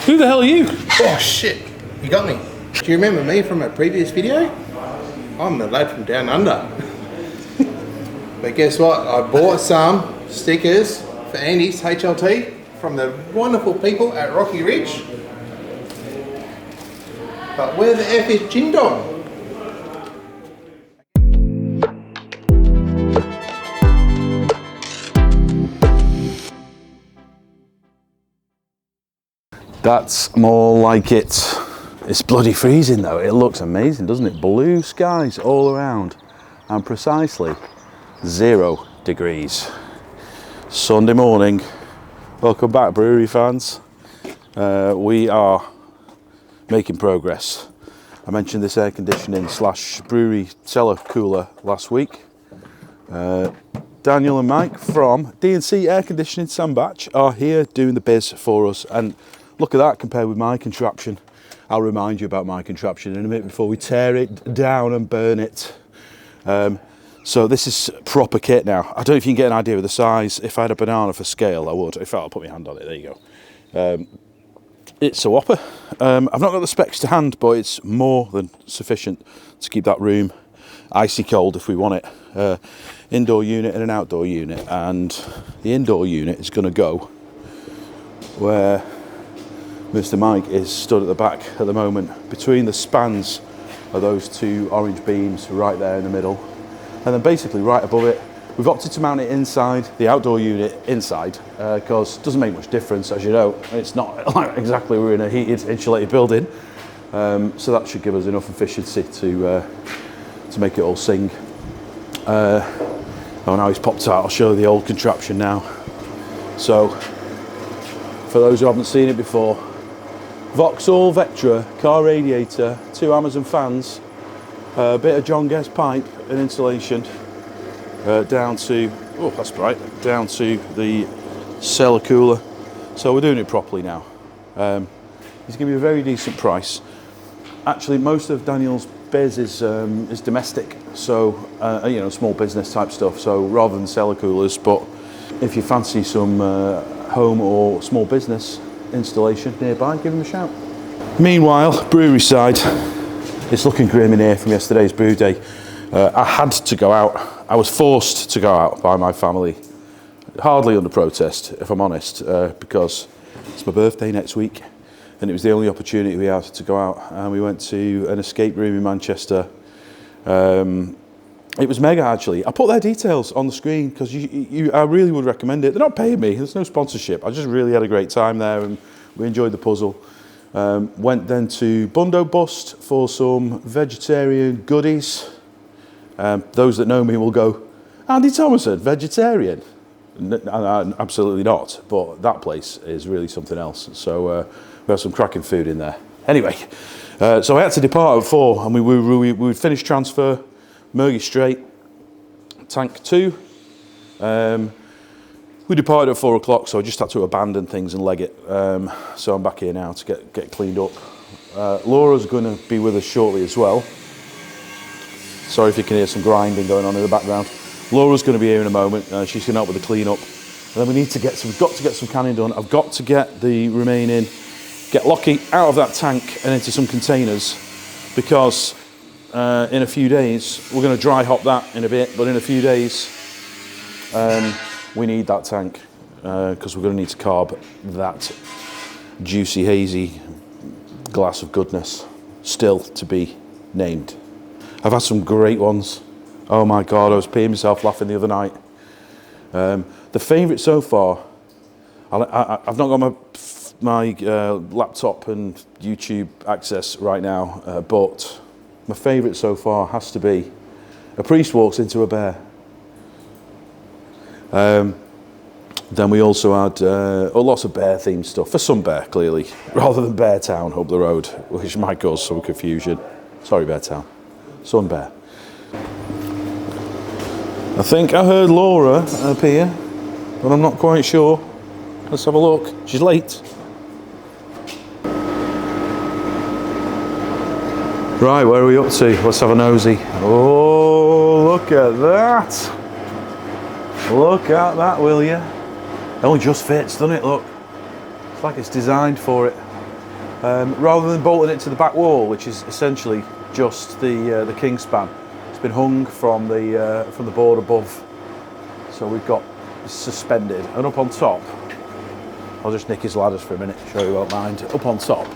Who the hell are you? Oh shit, you got me. Do you remember me from a previous video? I'm the lad from down under. But guess what? I bought some stickers for Andy's HLT from the wonderful people at Rocky Ridge. But where the F is Jindong? That's more like it. It's bloody freezing though. It looks amazing, doesn't it? Blue skies all around and precisely 0 degrees. Sunday morning. Welcome back, Brewery fans. We are making progress. I mentioned this air conditioning / brewery cellar cooler last week. Daniel and Mike from D&C Air Conditioning Sandbatch are here doing the biz for us, and look at that compared with my contraption. I'll remind you about my contraption in a minute before we tear it down and burn it. So this is proper kit now. I don't know if you can get an idea of the size. If I had a banana for scale, I would. In fact, I'll put my hand on it. There you go. It's a whopper. I've not got the specs to hand, but it's more than sufficient to keep that room icy cold if we want it. Indoor unit and an outdoor unit, and the indoor unit is going to go where Mr. Mike is stood at the back at the moment. Between the spans are those 2 orange beams right there in the middle, and then basically right above it we've opted to mount it inside the outdoor unit inside, because it doesn't make much difference, as you know. It's not like exactly we're in a heated insulated building, so that should give us enough efficiency to make it all sing. Oh, now he's popped out. I'll show you the old contraption now. So for those who haven't seen it before, Vauxhall Vectra car radiator, 2 Amazon fans, a bit of John Guest pipe and insulation, down to, oh that's bright, down to the cellar cooler. So we're doing it properly now. He's giving me a very decent price. Actually, most of Daniel's biz is domestic, so you know, small business type stuff. So rather than cellar coolers, but if you fancy some home or small business installation nearby, give him a shout. Meanwhile, brewery side, it's looking grim in here from yesterday's brew day. I had to go out. I was forced to go out by my family, hardly under protest, if I'm honest, because it's my birthday next week, and it was the only opportunity we had to go out. And we went to an escape room in Manchester. It was mega, actually. I put their details on the screen because I really would recommend it. They're not paying me. There's no sponsorship. I just really had a great time there, and we enjoyed the puzzle. Went then to Bundo Bust for some vegetarian goodies. Those that know me will go, Andy Thomason, vegetarian? Absolutely not, but that place is really something else. So we have some cracking food in there. Anyway, so I had to depart at 4, and we would finish transfer, Murgy Straight, tank 2. We departed at 4 o'clock, so I just had to abandon things and leg it. So I'm back here now to get cleaned up. Laura's going to be with us shortly as well. Sorry if you can hear some grinding going on in the background. Laura's going to be here in a moment. She's going to help with the clean up. And then we've got to get some canning done. I've got to get the remaining, get Lockie out of that tank and into some containers, because in a few days, we're going to dry hop that in a bit, but in a few days, we need that tank, because we're going to need to carb that juicy, hazy glass of goodness, still to be named. I've had some great ones. Oh my God, I was peeing myself laughing the other night. The favourite so far, I've not got my laptop and YouTube access right now, but my favourite so far has to be a priest walks into a bear. Then we also had lots of bear themed stuff, for some bear clearly, rather than Bear Town up the road, which might cause some confusion. Sorry, Bear Town. Sun bear. I think I heard Laura up here, but I'm not quite sure. Let's have a look. She's late. Right, where are we up to? Let's have a nosy. Oh, look at that. Look at that, will you? It only just fits, doesn't it? Look. It's like it's designed for it. rather than bolting it to the back wall, which is essentially just the king span. It's been hung from the board above, so we've got suspended, and up on top, I'll just nick his ladders for a minute, sure he won't mind. Up on top,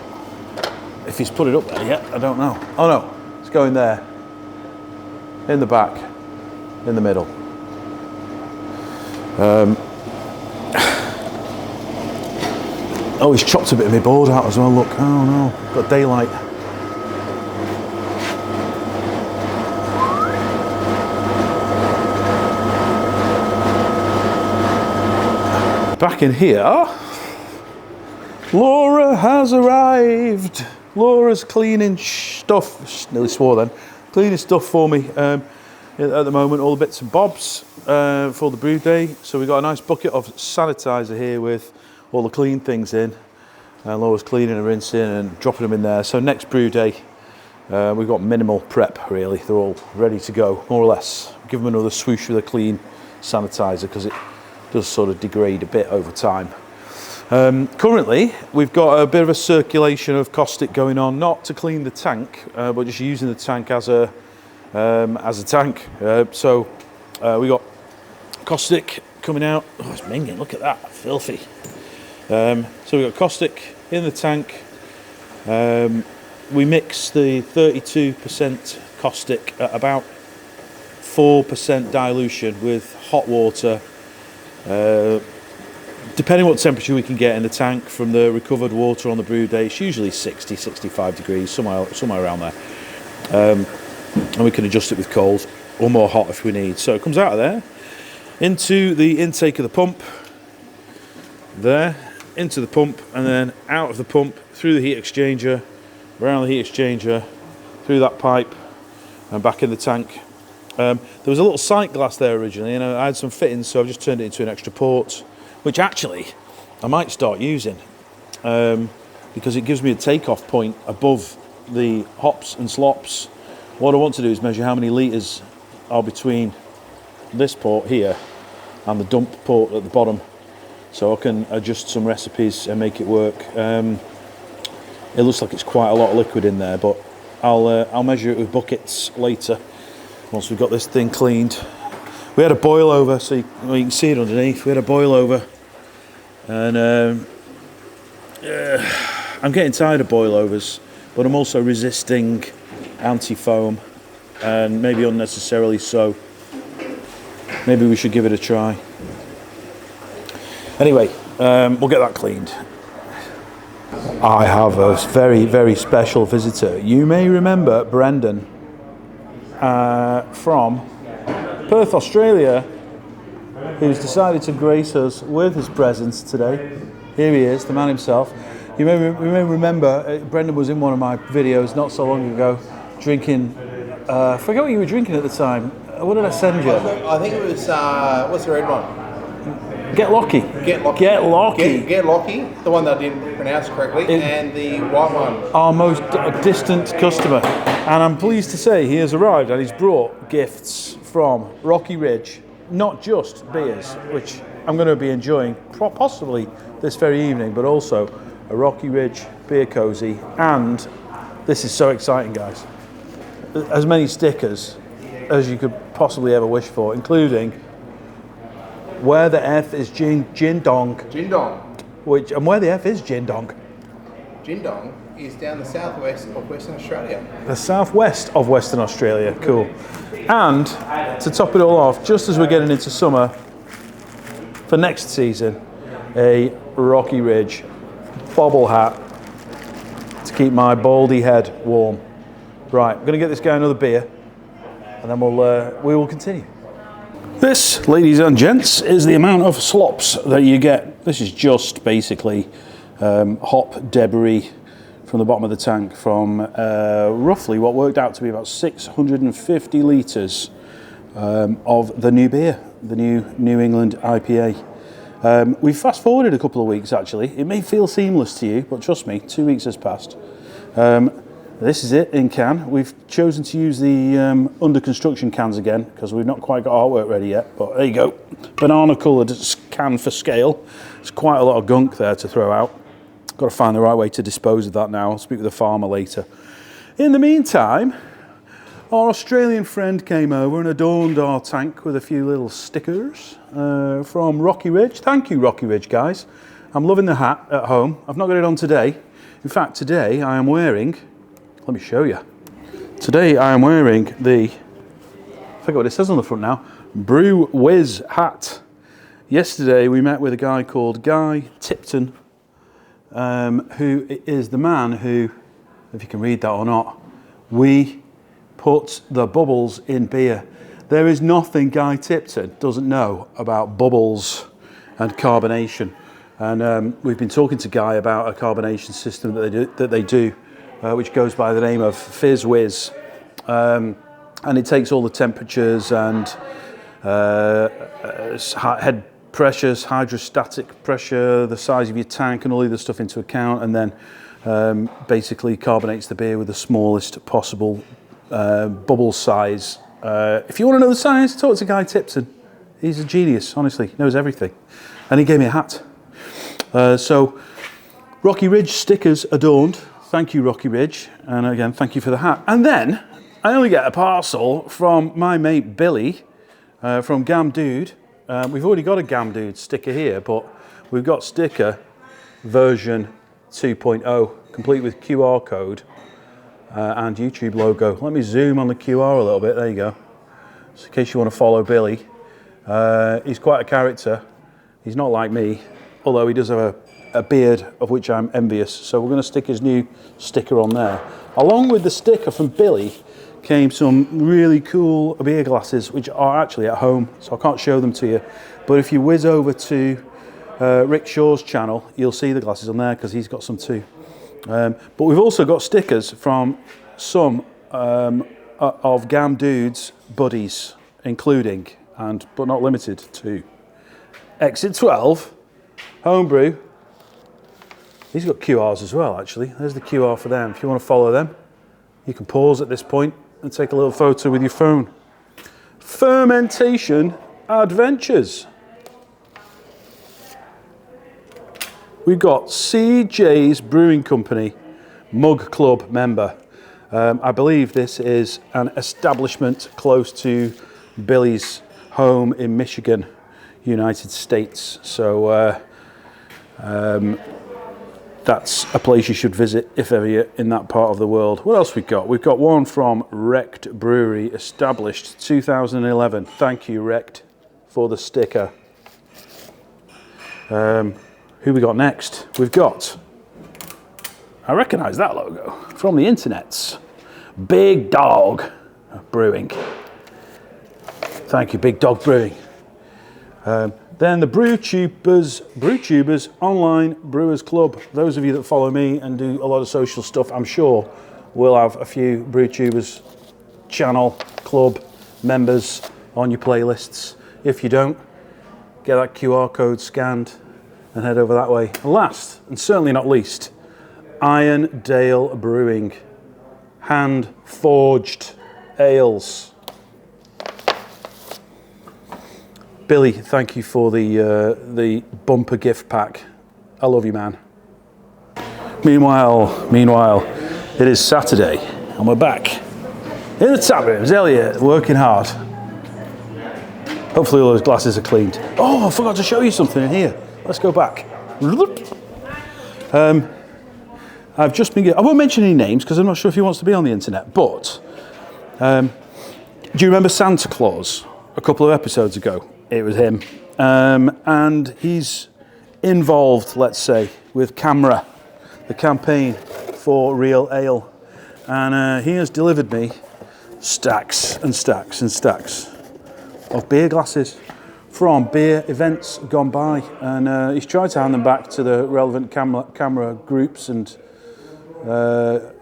if he's put it up there yet, I don't know. Oh no, it's going there, in the back, in the middle. Oh, he's chopped a bit of my board out as well, look. Oh no, got daylight. Back in here, Laura has arrived. Laura's cleaning stuff, nearly swore then, cleaning stuff for me at the moment, all the bits and bobs for the brew day. So we've got a nice bucket of sanitizer here with all the clean things in. Laura's cleaning and rinsing and dropping them in there. So next brew day, we've got minimal prep really. They're all ready to go, more or less. Give them another swoosh with a clean sanitizer because it does sort of degrade a bit over time. Currently, we've got a bit of a circulation of caustic going on, not to clean the tank, but just using the tank as a tank. So we got caustic coming out. Oh, it's minging, look at that, filthy. So we've got caustic in the tank. We mix the 32% caustic at about 4% dilution with hot water. Depending what temperature we can get in the tank from the recovered water on the brew day, it's usually 60, 65 degrees, somewhere around there. And we can adjust it with cold or more hot if we need. So it comes out of there into the intake of the pump, there, into the pump, and then out of the pump, through the heat exchanger, around the heat exchanger, through that pipe, and back in the tank. There was a little sight glass there originally, and I had some fittings, so I've just turned it into an extra port, which actually I might start using because it gives me a takeoff point above the hops and slops. What I want to do is measure how many litres are between this port here and the dump port at the bottom, so I can adjust some recipes and make it work. It looks like it's quite a lot of liquid in there, but I'll measure it with buckets later once we've got this thing cleaned. We had a boil over, so you can see it underneath. We had a boil over, and I'm getting tired of boil overs, but I'm also resisting anti-foam, and maybe unnecessarily so. Maybe we should give it a try. Anyway, we'll get that cleaned. I have a very, very special visitor. You may remember Brendan from Perth, Australia, who's decided to grace us with his presence today. Here he is, the man himself. You may remember, Brendan was in one of my videos not so long ago, drinking, I forget what you were drinking at the time. What did I send you? I think it was, what's the red one? Get Lucky. Get Lucky. Get Lucky. Get Lucky, the one that I didn't pronounce correctly, and the white one. Our most distant customer. And I'm pleased to say he has arrived and he's brought gifts from Rocky Ridge, not just beers, which I'm going to be enjoying possibly this very evening, but also a Rocky Ridge beer cozy, and this is so exciting, guys. As many stickers as you could possibly ever wish for, including where the F is Jin Dong. Jin Dong. And where the F is Jin Dong. Jin Dong is down the southwest of Western Australia. The southwest of Western Australia, cool. And to top it all off, just as we're getting into summer, for next season, a Rocky Ridge bobble hat to keep my baldy head warm. Right, I'm going to get this guy another beer, and then we will continue. This, ladies and gents, is the amount of slops that you get. This is just basically hop debris from the bottom of the tank from roughly what worked out to be about 650 litres of the new beer, the new New England IPA. We've fast forwarded a couple of weeks actually. It may feel seamless to you, but trust me, 2 weeks has passed. This is it in can. We've chosen to use the under construction cans again because we've not quite got artwork ready yet, but there you go. Banana coloured can for scale. There's quite a lot of gunk there to throw out. Got to find the right way to dispose of that now. I'll speak with the farmer later. In the meantime, our Australian friend came over and adorned our tank with a few little stickers from Rocky Ridge. Thank you, Rocky Ridge, guys. I'm loving the hat at home. I've not got it on today. In fact, today I am wearing, let me show you. Today I am wearing the, I forget what it says on the front now, Brew Whiz hat. Yesterday we met with a guy called Guy Tipton, who is the man who, if you can read that or not, we put the bubbles in beer. There is nothing Guy Tipton doesn't know about bubbles and carbonation. And we've been talking to Guy about a carbonation system that they do, which goes by the name of Fizz Whiz. And it takes all the temperatures and head pressures, hydrostatic pressure, the size of your tank and all the other stuff into account, and then basically carbonates the beer with the smallest possible bubble size. If you want to know the science, talk to Guy Tipton. He's a genius, honestly, he knows everything. And he gave me a hat. So Rocky Ridge stickers adorned. Thank you, Rocky Ridge. And again, thank you for the hat. And then I only get a parcel from my mate Billy from Gam Dude. We've already got a Gam Dude sticker here, but we've got sticker version 2.0, complete with QR code and YouTube logo. Let me zoom on the QR a little bit. There you go. So in case you want to follow Billy, he's quite a character. He's not like me, although he does have a beard of which I'm envious. So we're going to stick his new sticker on there. Along with the sticker from Billy came some really cool beer glasses, which are actually at home, so I can't show them to you. But if you whiz over to Rick Shaw's channel, you'll see the glasses on there because he's got some too. But we've also got stickers from some of Gam Dude's buddies, including, but not limited to, Exit 12, Homebrew. He's got QRs as well, actually. There's the QR for them. If you want to follow them, you can pause at this point and take a little photo with your phone. Fermentation Adventures. We've got CJ's Brewing Company, Mug Club member. I believe this is an establishment close to Billy's home in Michigan, United States. So that's a place you should visit if ever you're in that part of the world. What else we got? We've got one from Wrecked Brewery, established 2011. Thank you, Wrecked, for the sticker. Who we got next? We've got, I recognise that logo from the internets. Big Dog Brewing. Thank you, Big Dog Brewing. Then the Brewtubers Online Brewers Club. Those of you that follow me and do a lot of social stuff, I'm sure will have a few Brewtubers channel club members on your playlists. If you don't, get that QR code scanned and head over that way. And last, and certainly not least, Irondale Brewing. Hand-forged ales. Billy, thank you for the bumper gift pack. I love you, man. Meanwhile, it is Saturday and we're back in the tap rooms. Elliot, working hard. Hopefully all those glasses are cleaned. Oh, I forgot to show you something in here. Let's go back. I've just been. I won't mention any names because I'm not sure if he wants to be on the internet. But do you remember Santa Claus? A couple of episodes ago, it was him, and he's involved, let's say, with CAMRA, the campaign for Real Ale, and he has delivered me stacks and stacks and stacks of beer glasses from beer events gone by, and he's tried to hand them back to the relevant CAMRA groups and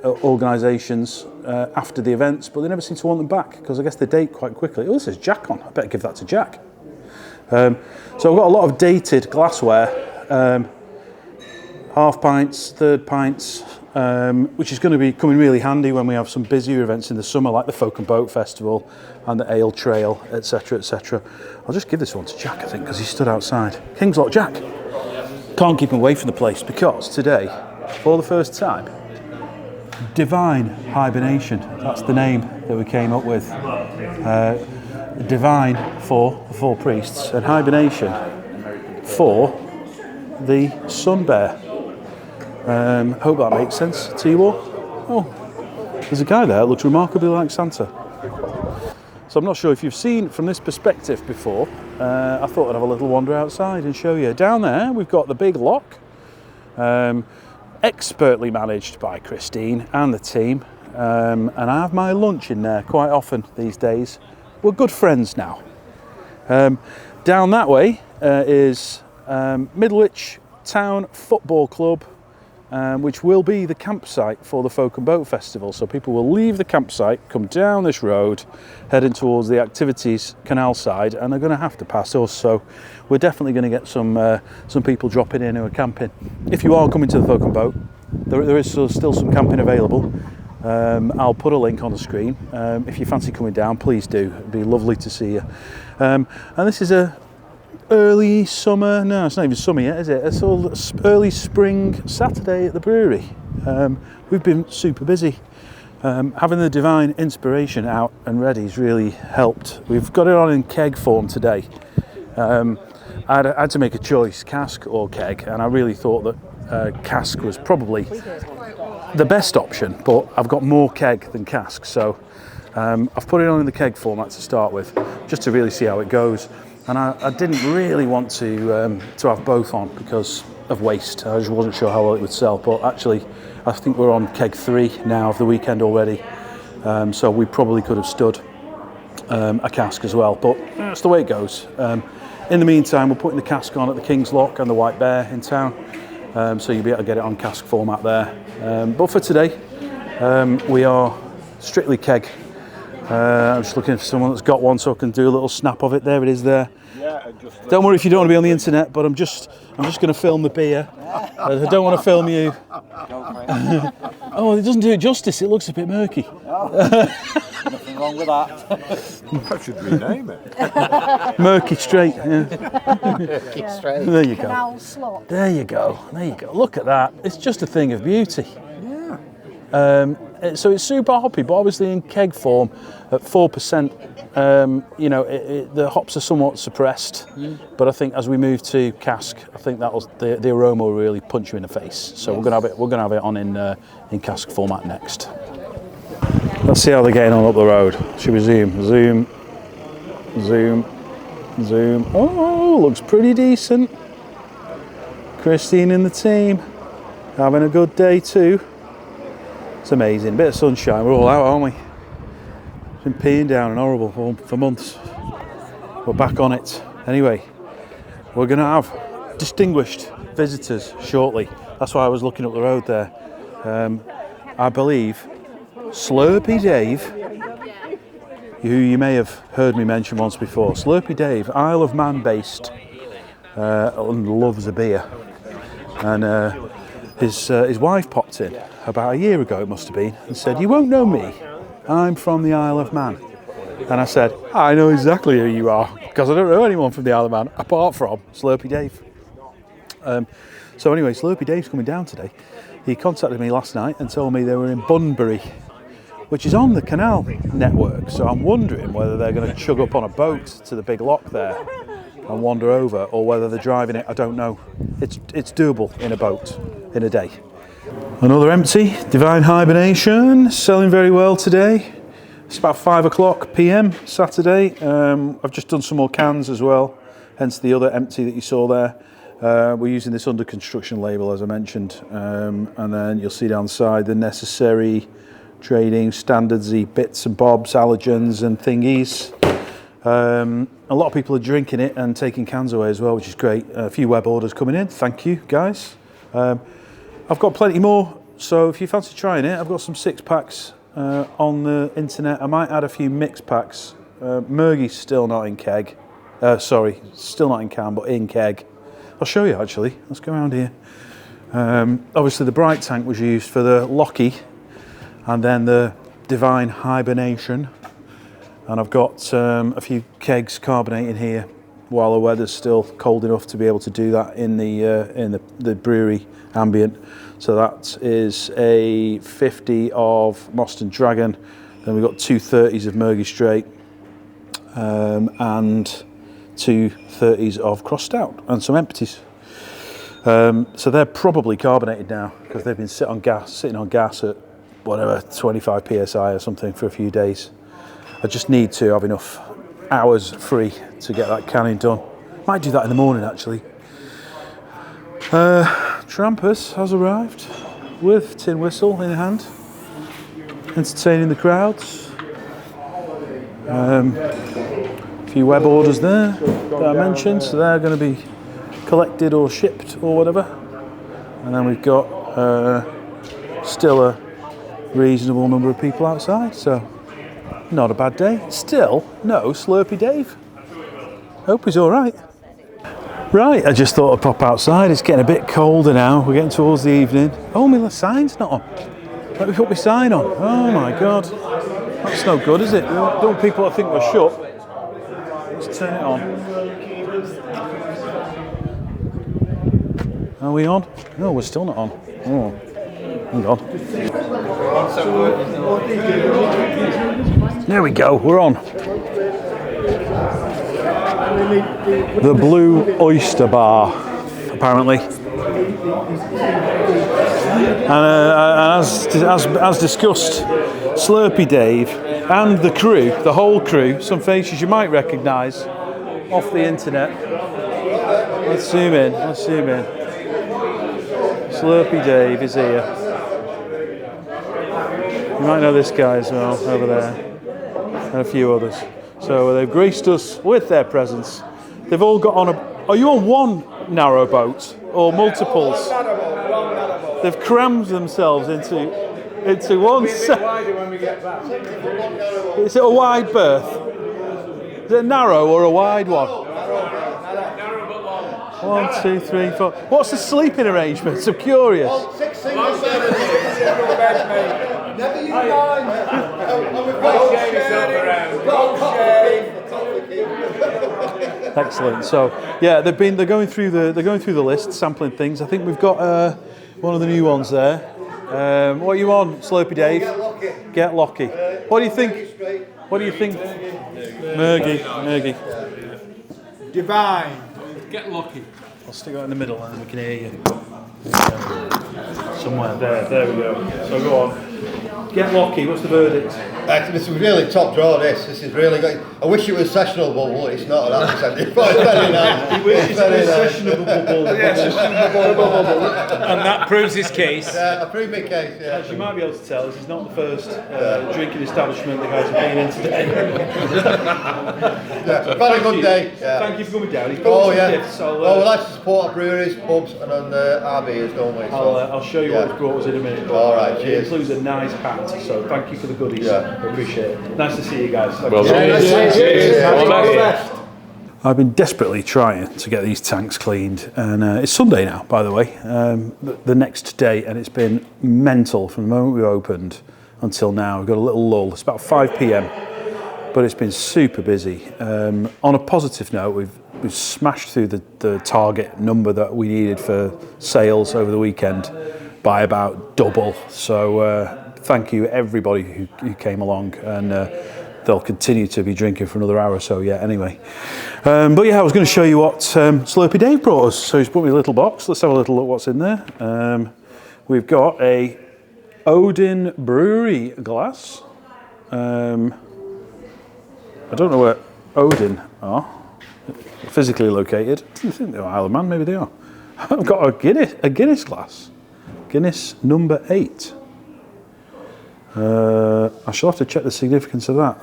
organisations after the events, but they never seem to want them back because I guess they date quite quickly. Oh, this says Jack on. I better give that to Jack. So I've got a lot of dated glassware, half pints, third pints, which is going to be coming really handy when we have some busier events in the summer, like the Folk and Boat Festival and the Ale Trail, etc., etc. I'll just give this one to Jack, I think, because he stood outside. King's Lot Jack. Can't keep them away from the place because today, for the first time, Divine Hibernation. That's the name that we came up with. Divine for the 4 priests and hibernation for the sun bear. Hope that makes sense to you all. Oh, there's a guy there that looks remarkably like Santa. So I'm not sure if you've seen from this perspective before. I thought I'd have a little wander outside and show you. Down there we've got the big lock, expertly managed by Christine and the team, and I have my lunch in there quite often these days. We're good friends now. Down that way is Middlewich Town Football Club, which will be the campsite for the Folk and Boat Festival. So people will leave the campsite, come down this road, heading towards the activities canal side, and they're going to have to pass us. So we're definitely going to get some people dropping in who are camping. If you are coming to the Folk and Boat, there is still some camping available. I'll put a link on the screen. If you fancy coming down, please do. It'd be lovely to see you. And this is a early summer, no, it's not even summer yet, is it? It's all early spring Saturday at the brewery. We've been super busy. Having the Divine Inspiration out and ready has really helped. We've got it on in keg form today. I had to make a choice, cask or keg, and I really thought that cask was probably the best option, but I've got more keg than cask, so I've put it on in the keg format to start with, just to really see how it goes. And I didn't really want to have both on because of waste. I just wasn't sure how well it would sell, but actually I think we're on keg 3 now of the weekend already, so we probably could have stood a cask as well, but that's the way it goes. In the meantime, we're putting the cask on at the King's Lock and the White Bear in town, so you'll be able to get it on cask format there. But for today, we are strictly keg. I'm just looking for someone that's got one so I can do a little snap of it. There it is there. Don't worry if you don't want to be on the internet, but I'm just going to film the beer. I don't want to film you. Oh, it doesn't do it justice. It looks a bit murky. Nothing wrong with that. I should rename it. Murky straight. Yeah. Murky straight. There you go. Canal slot. There you go. There you go. Look at that. It's just a thing of beauty. Yeah. So it's super hoppy, but obviously in keg form at 4%. You know, the hops are somewhat suppressed, but I think as we move to cask, I think that was the aroma will really punch you in the face. So we're gonna have it on in cask format next. Let's see how they're getting on up the road. Should we zoom? Zoom. Oh, looks pretty decent. Christine and the team having a good day too. It's amazing. Bit of sunshine. We're all out, aren't we? It's been peeing down and horrible for months. We're back on it. Anyway, we're going to have distinguished visitors shortly. That's why I was looking up the road there. I believe Slurpy Dave, who you may have heard me mention once before. Slurpy Dave, Isle of Man based, and loves a beer. And his wife popped in about a year ago, it must have been, and said, "You won't know me. I'm from the Isle of Man." And I said, "I know exactly who you are, because I don't know anyone from the Isle of Man apart from Slurpy Dave." So anyway, Slurpy Dave's coming down today. He contacted me last night and told me they were in Bunbury, which is on the canal network. So I'm wondering whether they're going to chug up on a boat to the big lock there and wander over, or whether they're driving it. I don't know. It's doable in a boat in a day. Another empty Divine Hibernation, selling very well today. It's about 5 o'clock PM Saturday. I've just done some more cans as well, hence the other empty that you saw there. We're using this under construction label, as I mentioned, and then you'll see down the side the necessary trading standardsy bits and bobs, allergens and thingies. A lot of people are drinking it and taking cans away as well, which is great. A few web orders coming in. Thank you, guys. I've got plenty more, so if you fancy trying it, I've got some 6-packs on the internet. I might add a few mix packs. Murgy's still not in keg. Still not in can, but in keg. I'll show you actually. Let's go around here. Obviously the bright tank was used for the Lockie, and then the Divine Hibernation. And I've got a few kegs carbonating here while the weather's still cold enough to be able to do that in the brewery ambient. So that is a 50 of Moston Dragon, then we've got 2 30s of Mergy Straight, and 2 30s of Cross Stout and some empties. So they're probably carbonated now because they've been sitting on gas at whatever 25 psi or something for a few days. I just need to have enough hours free to get that canning done. Might do that in the morning actually. Trampus has arrived with tin whistle in hand, entertaining the crowds. A few web orders there that I mentioned, so they're going to be collected or shipped or whatever. And then we've got still a reasonable number of people outside, so not a bad day. Still no Slurpy Dave. Hope he's all right. Right, I just thought I'd pop outside. It's getting a bit colder now. We're getting towards the evening. Oh, my sign's not on. Let me put my sign on. Oh my God. That's no good, is it? We don't want people to think we're shut. Let's turn it on. Are we on? No, we're still not on. Oh, hang on. There we go, we're on. The Blue Oyster Bar, apparently. And as discussed, Slurpy Dave and the crew, the whole crew, some faces you might recognise off the internet. Let's zoom in. Slurpy Dave is here. You might know this guy as well, over there, and a few others. So they've graced us with their presence. They've all got on are you on one narrow boat or multiples? They've crammed themselves into one set. Is it a wide berth? Is it a narrow or a wide one? 1, 2, 3, 4. What's the sleeping arrangements? I'm curious. Never you mind. Excellent. So yeah, they're going through the list, sampling things. I think we've got one of the new ones there. What are you on, Slurpy Dave? Get Locky. What do you think? Mergy. Divine. Get lucky. I'll stick it in the middle and then we can hear you. Somewhere there we go. So go on. Get Locky, what's the verdict? This is really top draw, this is really good. I wish it was sessionable bubble, it's not at that percent. But it's very nice. He wishes it was sessionable bubble. And that proves his case. Yeah, I prove my case, yeah. As you might be able to tell, this is not the first drinking establishment the guys have been in today. Very good day. Yeah. Thank you for coming down. He's got Oh some yeah. gifts, so, We like to support our breweries, pubs and on the RBs, don't we? So, I'll show you what he's brought us in a minute. All right, It cheers. includes a nice hat, so thank you for the goodies. Yeah. I appreciate it. Nice to see you guys. Thank Well you. done. Cheers. I've been desperately trying to get these tanks cleaned, and it's Sunday now, by the way, the next day, and it's been mental from the moment we opened until now. We've got a little lull. It's about 5 p.m, but it's been super busy. On a positive note, we've smashed through the target number that we needed for sales over the weekend by about double. So thank you everybody who came along, and they'll continue to be drinking for another hour or so yet anyway. But yeah, I was going to show you what Slurpy Dave brought us. So he's put me a little box. Let's have a little look what's in there. We've got a Odin Brewery glass. I don't know where Odin are physically located. I think they're Isle of Man, maybe they are. I've got a Guinness glass. Guinness number 8. I shall have to check the significance of that.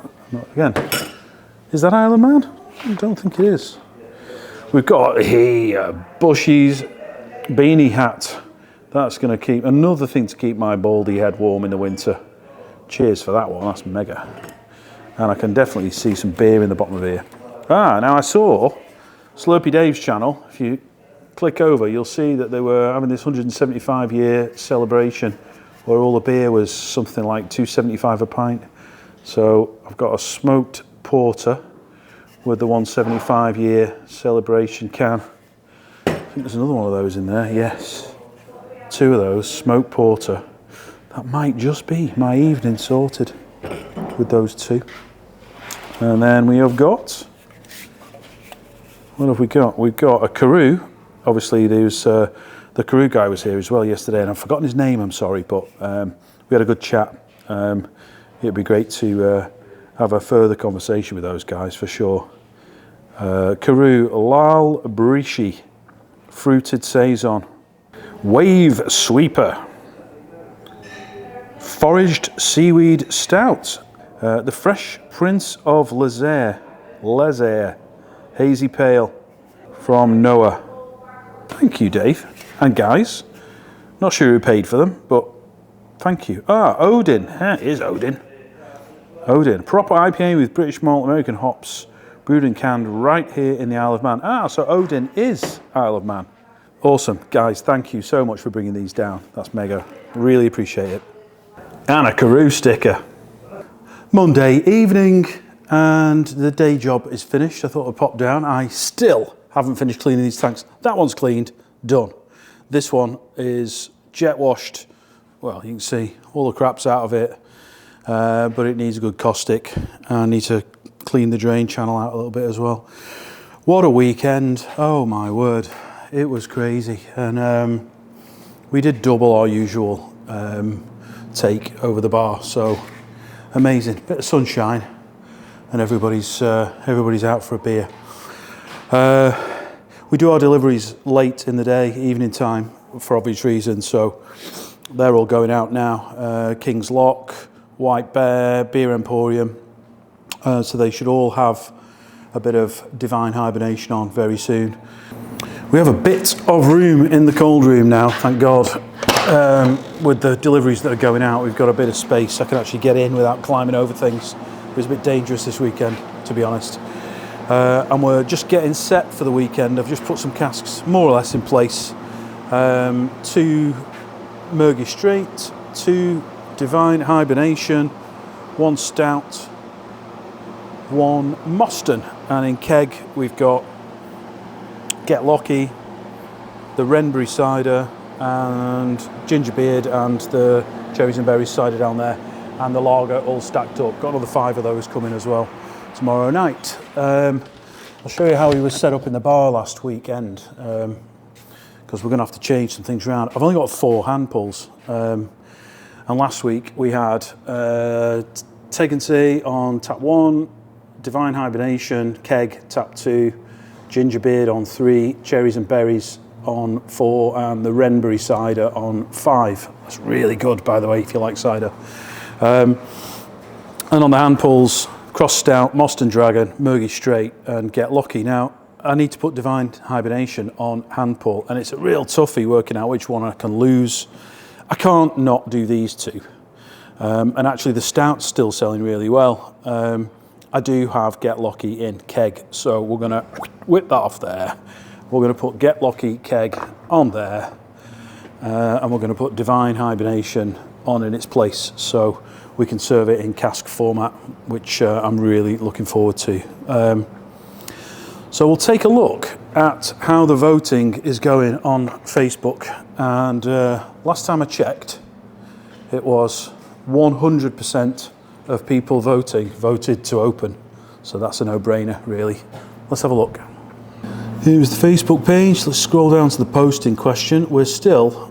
Again, is that Isle of Man? I don't think it is. We've got a Bushy's beanie hat. That's going to keep, another thing to keep my baldy head warm in the winter. Cheers for that one, that's mega. And I can definitely see some beer in the bottom of here. Now I saw Slurpy Dave's channel. If you click over, you'll see that they were having this 175-year celebration where all the beer was something like $2.75 a pint. So I've got a smoked porter with the 175-year celebration can. I think there's another one of those in there, yes. 2 of those, smoked porter. That might just be my evening sorted with those 2. And then we have got, what have we got? We've got a Carew. Obviously there's the Carew guy was here as well yesterday, and I've forgotten his name, I'm sorry, but we had a good chat. It'd be great to have a further conversation with those guys for sure. Carew Lal Brishi Fruited Saison. Wave Sweeper. Foraged Seaweed Stout. The Fresh Prince of Lazaire. Hazy Pale from Noah. Thank you, Dave. And guys. Not sure who paid for them, but thank you. Odin. It is Odin. Odin. Proper IPA with British malt, American hops. Brewed and canned right here in the Isle of Man. So Odin is Isle of Man. Awesome. Guys, thank you so much for bringing these down. That's mega. Really appreciate it. And a Carew sticker. Monday evening, and the day job is finished. I thought I'd pop down. I still haven't finished cleaning these tanks. That one's cleaned, done. This one is jet washed. Well, you can see all the crap's out of it, but it needs a good caustic. I need to clean the drain channel out a little bit as well. What a weekend. Oh my word. It was crazy. And we did double our usual take over the bar. So amazing. Bit of sunshine and everybody's out for a beer. We do our deliveries late in the day, evening time, for obvious reasons. So they're all going out now. King's Lock, White Bear, Beer Emporium. So they should all have a bit of divine hibernation on very soon. We have a bit of room in the cold room now, thank God. With the deliveries that are going out, we've got a bit of space. I can actually get in without climbing over things. It was a bit dangerous this weekend, to be honest. And we're just getting set for the weekend. I've just put some casks more or less in place. 2 Murgy Straight, 2 Divine Hibernation, 1 Stout, 1 Moston, and in keg we've got Get Lucky, the Wrenbury cider, and Gingerbeard, and the cherries and berries cider down there, and the lager all stacked up. Got another 5 of those coming as well tomorrow night. I'll show you how we were set up in the bar last weekend, because we're going to have to change some things around. I've only got 4 hand pulls, and last week we had Take and See on tap 1, Divine Hibernation, keg, tap 2, Gingerbeard on 3, cherries and berries on 4, and the Wrenbury cider on 5. That's really good, by the way, if you like cider. And on the hand pulls, Cross Stout, Moston Dragon, Murgy Straight, and Get Lucky. Now, I need to put Divine Hibernation on hand pull, and it's a real toughie working out which one I can lose. I can't not do these 2. And actually the Stout's still selling really well. I do have Get Lucky in keg, so we're gonna whip that off there. We're gonna put Get Lucky keg on there, and we're gonna put Divine Hibernation on in its place, so we can serve it in cask format, which I'm really looking forward to. So we'll take a look at how the voting is going on Facebook, and last time I checked, it was 100% of people voted to open. So that's a no-brainer, really. Let's have a look. Here's the Facebook page. Let's scroll down to the post in question. We're still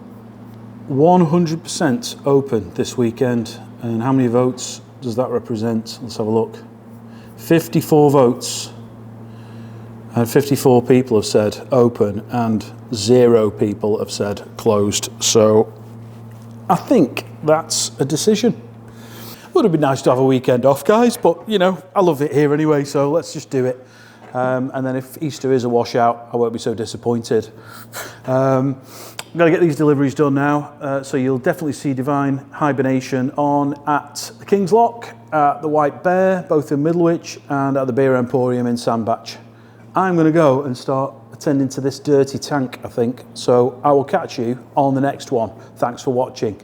100% open this weekend. And how many votes does that represent? Let's have a look. 54 votes. And 54 people have said open, and 0 people have said closed. So I think that's a decision. Would have been nice to have a weekend off, guys, but you know, I love it here anyway, so let's just do it. And then if Easter is a washout, I won't be so disappointed. I'm going to get these deliveries done now, so you'll definitely see Divine Hibernation on at the King's Lock, at the White Bear, both in Middlewich, and at the Beer Emporium in Sandbach. I'm going to go and start attending to this dirty tank, I think, so I will catch you on the next one. Thanks for watching.